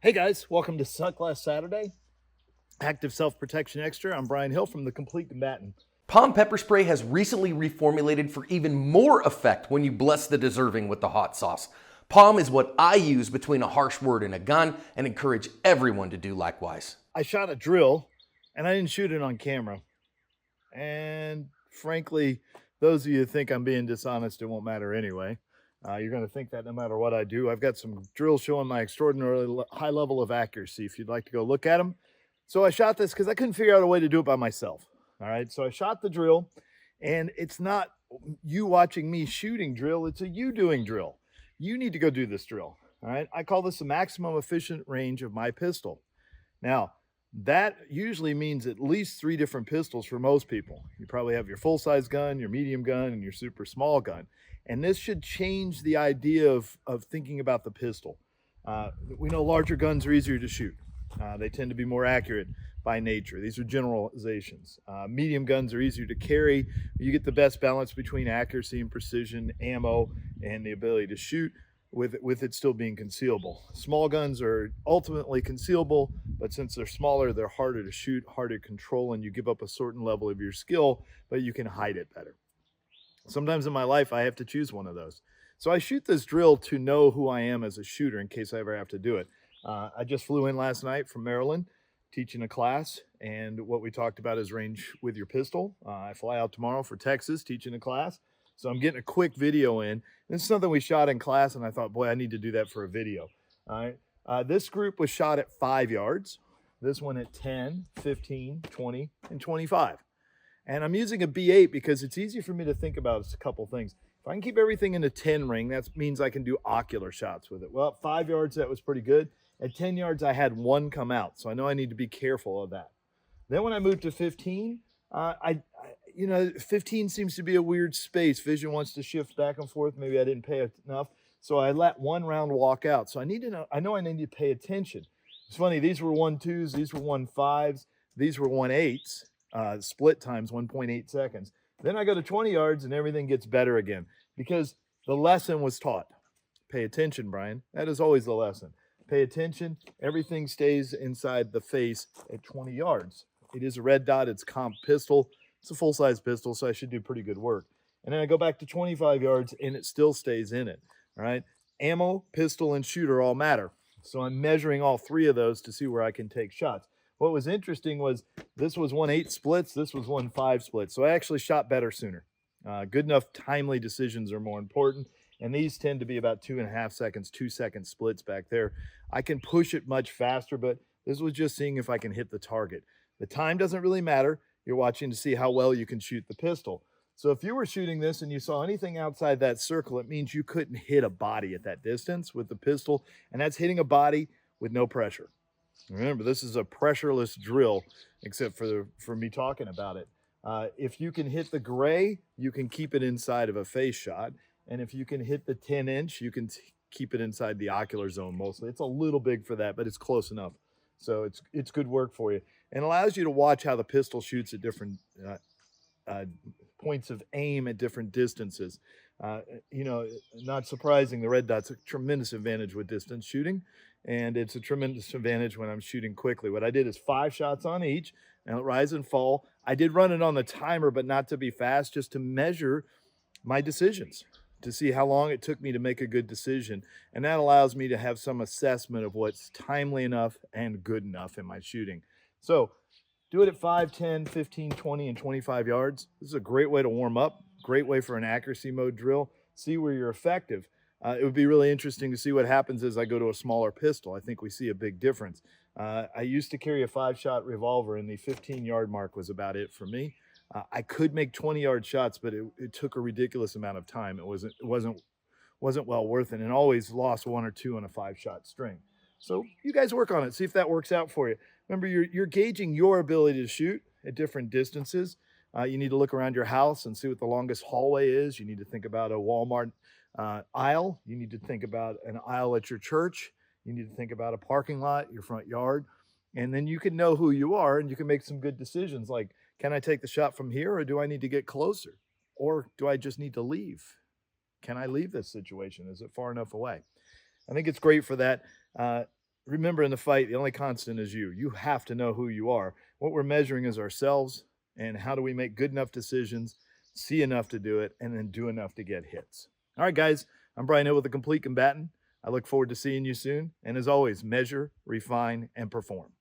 Hey guys, welcome to Sunglass Saturday. Active Self Protection Extra. I'm Brian Hill from The Complete Combatant. Palm pepper spray has recently reformulated for even more effect when you bless the deserving with the hot sauce. Palm is what I use between a harsh word and a gun and encourage everyone to do likewise. I shot a drill and I didn't shoot it on camera. And frankly, those of you who think I'm being dishonest, it won't matter anyway. You're going to think that no matter what I do. I've got some drills showing my extraordinarily high level of accuracy if you'd like to go look at them. So I shot this because I couldn't figure out a way to do it by myself. All right. So I shot the drill, and it's not you watching me shooting drill, it's a you doing drill. You need to go do this drill. All right. I call this the maximum efficient range of my pistol. Now, that usually means at least 3 different pistols for most people. You probably have your full-size gun, your medium gun, and your super small gun. And this should change the idea of thinking about the pistol. We know larger guns are easier to shoot. They tend to be more accurate by nature. These are generalizations. Medium guns are easier to carry. You get the best balance between accuracy and precision, ammo, and the ability to shoot with it still being concealable. Small guns are ultimately concealable, but since they're smaller, they're harder to shoot, harder to control, and you give up a certain level of your skill, but you can hide it better. Sometimes in my life, I have to choose one of those. So I shoot this drill to know who I am as a shooter in case I ever have to do it. I just flew in last night from Maryland teaching a class, and what we talked about is range with your pistol. I fly out tomorrow for Texas teaching a class. So I'm getting a quick video in. This is something we shot in class, and I thought, boy, I need to do that for a video. All right. This group was shot at 5 yards. This one at 10, 15, 20, and 25. And I'm using a B8 because it's easy for me to think about a couple things. If I can keep everything in a 10 ring, that means I can do ocular shots with it. Well, at 5 yards, that was pretty good. At 10 yards, I had one come out. So I know I need to be careful of that. Then when I moved to 15, 15 seems to be a weird space. Vision wants to shift back and forth. Maybe I didn't pay enough. So I let one round walk out. So I need to know, I know I need to pay attention. It's funny, these were 1.2s, these were 1.5s, these were 1.8s, split times 1.8 seconds. Then I go to 20 yards and everything gets better again because the lesson was taught. Pay attention, Brian. That is always the lesson. Pay attention. Everything stays inside the face at 20 yards. It is a red dot. It's comp pistol. It's a full-size pistol, so I should do pretty good work. And then I go back to 25 yards, and it still stays in it. All right. Ammo, pistol, and shooter all matter. So I'm measuring all 3 of those to see where I can take shots. What was interesting was this was 1.8 splits. This was 1.5 splits. So I actually shot better sooner. Good enough timely decisions are more important. And these tend to be about 2.5 seconds, 2-second splits back there. I can push it much faster, but this was just seeing if I can hit the target. The time doesn't really matter. You're watching to see how well you can shoot the pistol. So if you were shooting this and you saw anything outside that circle, it means you couldn't hit a body at that distance with the pistol, and that's hitting a body with no pressure. Remember, this is a pressureless drill, except for me talking about it. If you can hit the gray, you can keep it inside of a face shot. And if you can hit the 10-inch, you can keep it inside the ocular zone mostly. It's a little big for that, but it's close enough. So it's good work for you. And allows you to watch how the pistol shoots at different points of aim at different distances. Not surprising, the red dot's a tremendous advantage with distance shooting, and it's a tremendous advantage when I'm shooting quickly. What I did is 5 shots on each, and rise and fall. I did run it on the timer, but not to be fast, just to measure my decisions, to see how long it took me to make a good decision. And that allows me to have some assessment of what's timely enough and good enough in my shooting. So do it at 5, 10, 15, 20, and 25 yards. This is a great way to warm up, great way for an accuracy mode drill. See where you're effective. It would be really interesting to see what happens as I go to a smaller pistol. I think we see a big difference. I used to carry a 5-shot revolver, and the 15-yard mark was about it for me. I could make 20-yard shots, but it took a ridiculous amount of time. It wasn't well worth it, and always lost 1 or 2 on a 5-shot string. So you guys work on it. See if that works out for you. Remember, you're gauging your ability to shoot at different distances. You need to look around your house and see what the longest hallway is. You need to think about a Walmart aisle. You need to think about an aisle at your church. You need to think about a parking lot, your front yard. And then you can know who you are, and you can make some good decisions like, can I take the shot from here, or do I need to get closer? Or do I just need to leave? Can I leave this situation? Is it far enough away? I think it's great for that. remember, in the fight, the only constant is you. You have to know who you are. What we're measuring is ourselves, and how do we make good enough decisions, see enough to do it, and then do enough to get hits. All right, guys, I'm Brian Hill with The Complete Combatant. I look forward to seeing you soon. And as always, measure, refine, and perform.